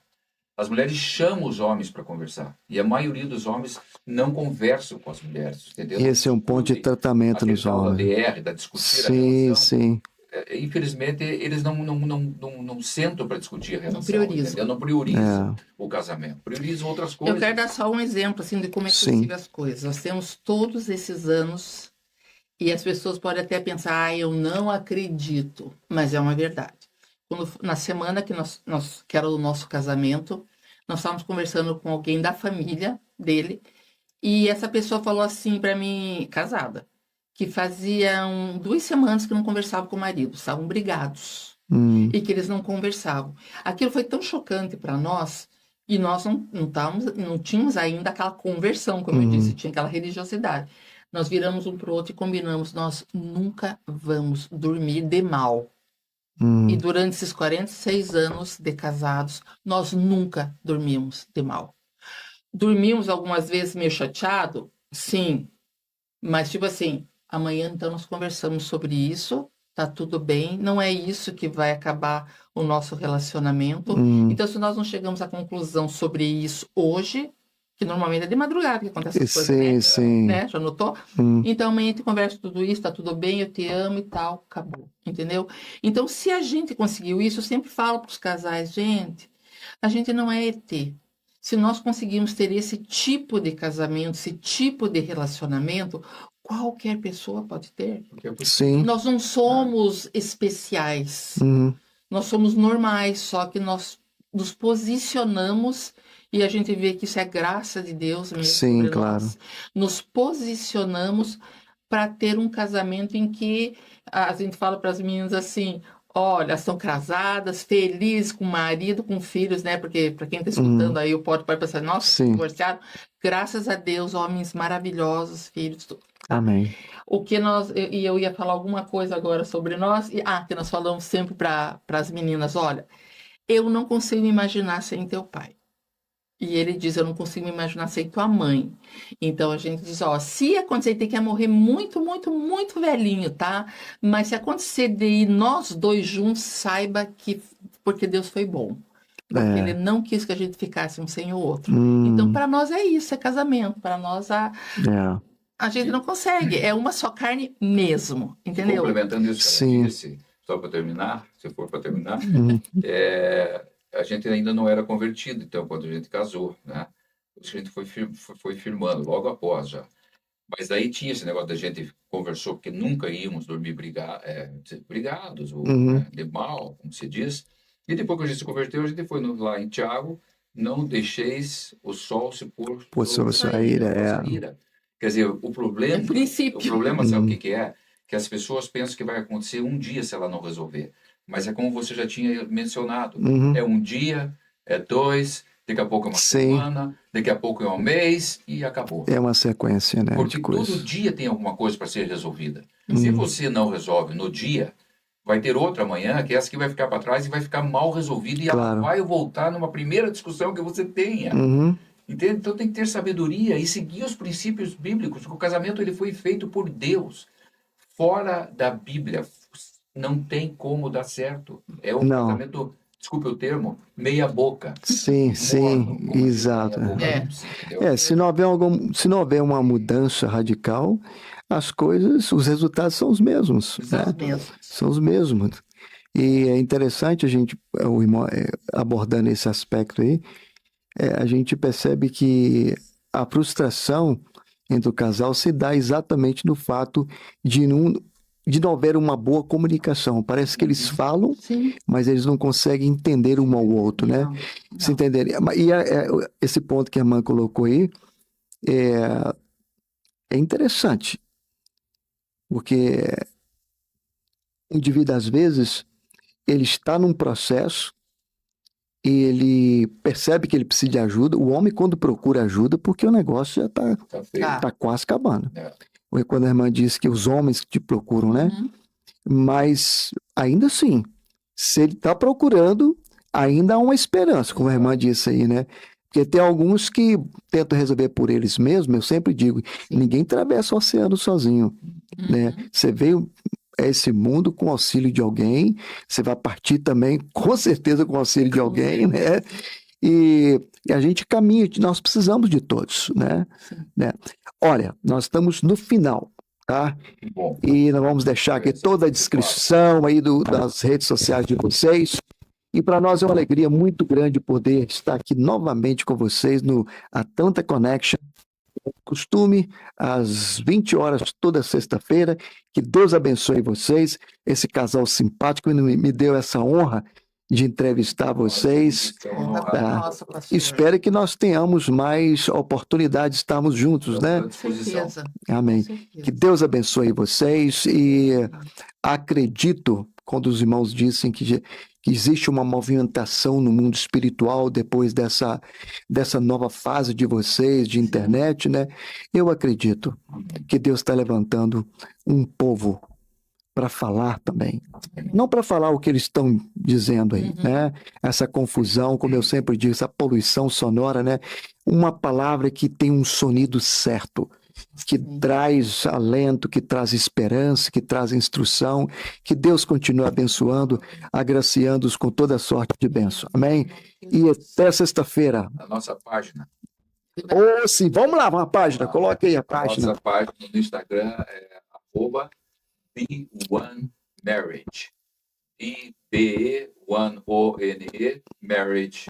Speaker 2: As mulheres chamam os homens para conversar. E a maioria dos homens não conversam com as mulheres, entendeu?
Speaker 1: Esse é um ponto de tratamento nos homens.
Speaker 2: Da DR, da discutir a relação.
Speaker 1: Sim.
Speaker 2: Infelizmente, eles não sentam para discutir a relação.
Speaker 3: Não priorizam.
Speaker 2: Entendeu? Não priorizam o casamento. Priorizam outras coisas.
Speaker 3: Eu quero dar só um exemplo assim, de como é que eu tive as coisas. Nós temos todos esses anos e as pessoas podem até pensar, eu não acredito. Mas é uma verdade. Na semana que era o nosso casamento, nós estávamos conversando com alguém da família dele e essa pessoa falou assim para mim, casada, que faziam 2 semanas que não conversavam com o marido, estavam brigados e que eles não conversavam. Aquilo foi tão chocante para nós e nós não tínhamos ainda aquela conversão, como eu disse, tinha aquela religiosidade. Nós viramos um para o outro e combinamos, nós nunca vamos dormir de mal. E durante esses 46 anos de casados, nós nunca dormimos de mal. Dormimos algumas vezes meio chateado? Sim. Mas tipo assim, amanhã então nós conversamos sobre isso, tá tudo bem, não é isso que vai acabar o nosso relacionamento. Então se nós não chegamos à conclusão sobre isso hoje, que normalmente é de madrugada que acontece essas coisas, né? Já notou? Então amanhã a gente conversa tudo isso, tá tudo bem, eu te amo e tal, acabou, entendeu? Então se a gente conseguiu isso, eu sempre falo para os casais, gente, a gente não é ET. Se nós conseguimos ter esse tipo de casamento, esse tipo de relacionamento, qualquer pessoa pode ter.
Speaker 1: Sim.
Speaker 3: Nós não somos especiais. Nós somos normais, só que nós nos posicionamos e a gente vê que isso é graça de Deus mesmo.
Speaker 1: Sim, claro.
Speaker 3: Nós. Nos posicionamos para ter um casamento em que a gente fala para as meninas assim, olha, estão casadas, felizes com o marido, com filhos, né? Porque para quem está escutando aí, pode pensar, nossa, divorciaram. Graças a Deus, homens maravilhosos, filhos, tudo.
Speaker 1: Amém.
Speaker 3: O que eu ia falar alguma coisa agora sobre nós, que nós falamos sempre para as meninas, olha, eu não consigo me imaginar sem teu pai. E ele diz, eu não consigo me imaginar sem tua mãe. Então a gente diz, se acontecer, tem que morrer muito, muito, muito velhinho, tá? Mas se acontecer de ir nós dois juntos, saiba que porque Deus foi bom. Porque ele não quis que a gente ficasse um sem o outro. Então para nós é isso, é casamento. Para nós a gente não consegue, é uma só carne mesmo, entendeu?
Speaker 2: Complementando isso que ela disse, só para terminar, se for para terminar, a gente ainda não era convertido, então, quando a gente casou, né? A gente foi firmando, logo após já. Mas aí tinha esse negócio da gente conversou, porque nunca íamos dormir brigados, ou de mal, como se diz. E depois que a gente se converteu, a gente foi lá em Tiago, não deixeis o sol se pôr
Speaker 1: sobre sua ira.
Speaker 2: Quer dizer, o problema, sabe o que é? Que as pessoas pensam que vai acontecer um dia se ela não resolver. Mas é como você já tinha mencionado. É um dia, é 2, daqui a pouco é uma semana, daqui a pouco é um mês e acabou.
Speaker 1: É uma sequência, né?
Speaker 2: Porque todo dia tem alguma coisa para ser resolvida. Se você não resolve no dia, vai ter outra amanhã, que é essa que vai ficar para trás e vai ficar mal resolvida e ela vai voltar numa primeira discussão que você tenha. Entende? Então tem que ter sabedoria e seguir os princípios bíblicos, porque o casamento ele foi feito por Deus, fora da Bíblia, não tem como dar certo. É um
Speaker 1: Não.
Speaker 2: casamento, desculpe o termo, meia boca.
Speaker 1: Sim, sim,
Speaker 2: Morno, como diz,
Speaker 1: exato.
Speaker 2: meia boca,
Speaker 3: É.
Speaker 2: entendeu?
Speaker 1: Se não houver uma mudança radical, as coisas, os resultados são os mesmos, né?
Speaker 3: São os mesmos.
Speaker 1: São os mesmos. E é interessante a gente, o irmão, abordando esse aspecto aí, a gente percebe que a frustração entre o casal se dá exatamente no fato de não haver uma boa comunicação. Parece que eles falam,
Speaker 3: Sim.
Speaker 1: mas eles não conseguem entender um ao outro, né?
Speaker 3: Não,
Speaker 1: Se
Speaker 3: não.
Speaker 1: entenderem. E esse ponto que a irmã colocou aí é interessante, porque o indivíduo, às vezes, ele está num processo e ele percebe que ele precisa de ajuda. O homem, quando procura ajuda, porque o negócio já está
Speaker 2: Tá feio.
Speaker 3: Tá.
Speaker 1: quase acabando.
Speaker 2: É.
Speaker 1: Ou quando a irmã disse que os homens que te procuram, né?
Speaker 3: Uhum.
Speaker 1: Mas, ainda assim, se ele está procurando, ainda há uma esperança, como a irmã disse aí, né? Porque tem alguns que tentam resolver por eles mesmos. Eu sempre digo, ninguém atravessa o oceano sozinho, né?
Speaker 3: Uhum.
Speaker 1: Você veio a esse mundo com o auxílio de alguém, você vai partir também, com certeza, com o auxílio de alguém, né? E a gente caminha, nós precisamos de todos, né?
Speaker 3: Sim.
Speaker 1: Olha, nós estamos no final, tá?
Speaker 2: Bom,
Speaker 1: E nós vamos deixar aqui toda a descrição aí das redes sociais de vocês. E para nós é uma alegria muito grande poder estar aqui novamente com vocês no Atlanta Connection. Costume, às 20 horas, toda sexta-feira. Que Deus abençoe vocês. Esse casal simpático me deu essa honra de entrevistar vocês.
Speaker 3: Honra
Speaker 2: Tá.
Speaker 3: toda nossa, pastor.
Speaker 1: Espero que nós tenhamos mais oportunidades de estarmos juntos, né?
Speaker 2: à disposição.
Speaker 3: certeza.
Speaker 1: Amém.
Speaker 3: Com certeza.
Speaker 1: Que Deus abençoe vocês e acredito, quando os irmãos dizem que existe uma movimentação no mundo espiritual depois dessa nova fase de vocês, de internet, né? Eu acredito que Deus está levantando um povo para falar também. Não para falar o que eles estão dizendo aí, né? Essa confusão, como eu sempre digo, essa poluição sonora, né? Uma palavra que tem um sonido certo, que traz alento, que traz esperança, que traz instrução. Que Deus continue abençoando, agraciando-os com toda sorte de bênção. Amém? E até sexta-feira.
Speaker 2: Na nossa página.
Speaker 1: Ou sim, vamos lá, uma página, coloque aí a página.
Speaker 2: Nossa página no Instagram é @B1Marriage. B-E-1-O-N-E, Marriage.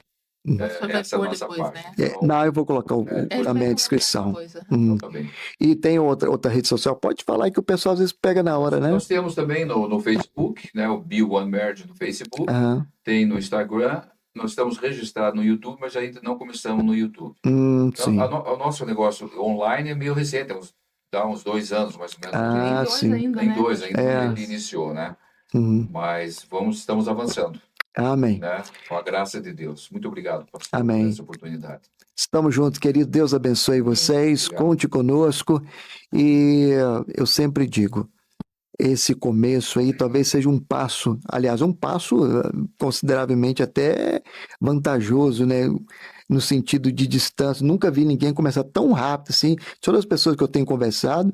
Speaker 3: Só vai
Speaker 2: Essa é a
Speaker 3: pôr
Speaker 2: nossa
Speaker 3: depois,
Speaker 2: página.
Speaker 3: né?
Speaker 2: Então,
Speaker 1: Não, eu vou colocar
Speaker 3: Ele vai
Speaker 1: também a
Speaker 3: colocar
Speaker 1: descrição.
Speaker 3: coisa.
Speaker 2: então tá bem.
Speaker 1: E tem outra rede social, pode falar aí que o pessoal às vezes pega na hora, né?
Speaker 2: Nós temos também no Facebook, né, o B1Marriage no Facebook, tem no Instagram, nós estamos registrados no YouTube, mas ainda não começamos no YouTube.
Speaker 1: Sim.
Speaker 2: Então, o nosso negócio online é meio recente, dá uns 2 anos mais ou menos.
Speaker 1: Ah,
Speaker 3: Tem dois
Speaker 1: sim.
Speaker 3: ainda,
Speaker 2: Tem
Speaker 3: né?
Speaker 2: 2 ainda,
Speaker 1: É.
Speaker 2: ele iniciou, né?
Speaker 1: Uhum.
Speaker 2: Mas estamos avançando,
Speaker 1: Amém.
Speaker 2: né? Com a graça de Deus. Muito obrigado, pastor,
Speaker 1: Amém.
Speaker 2: por essa oportunidade.
Speaker 1: Estamos juntos, querido. Deus abençoe vocês.
Speaker 2: Obrigado.
Speaker 1: Conte conosco. E eu sempre digo, esse começo aí talvez seja um passo, aliás, um passo consideravelmente até vantajoso, né? No sentido de distância. Nunca vi ninguém começar tão rápido assim. Todas as pessoas que eu tenho conversado,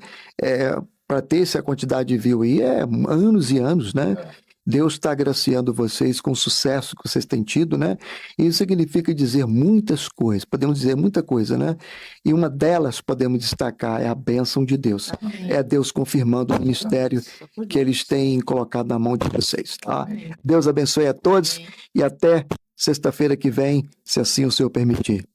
Speaker 1: para ter essa quantidade de view aí, anos e anos, né? Deus está agraciando vocês com o sucesso que vocês têm tido, né? Isso significa dizer muitas coisas, podemos dizer muita coisa, né? E uma delas podemos destacar é a bênção de Deus.
Speaker 3: Amém.
Speaker 1: É Deus confirmando o ministério que eles têm colocado na mão de vocês, tá?
Speaker 3: Amém.
Speaker 1: Deus abençoe a todos
Speaker 3: Amém.
Speaker 1: e até sexta-feira que vem, se assim o Senhor permitir.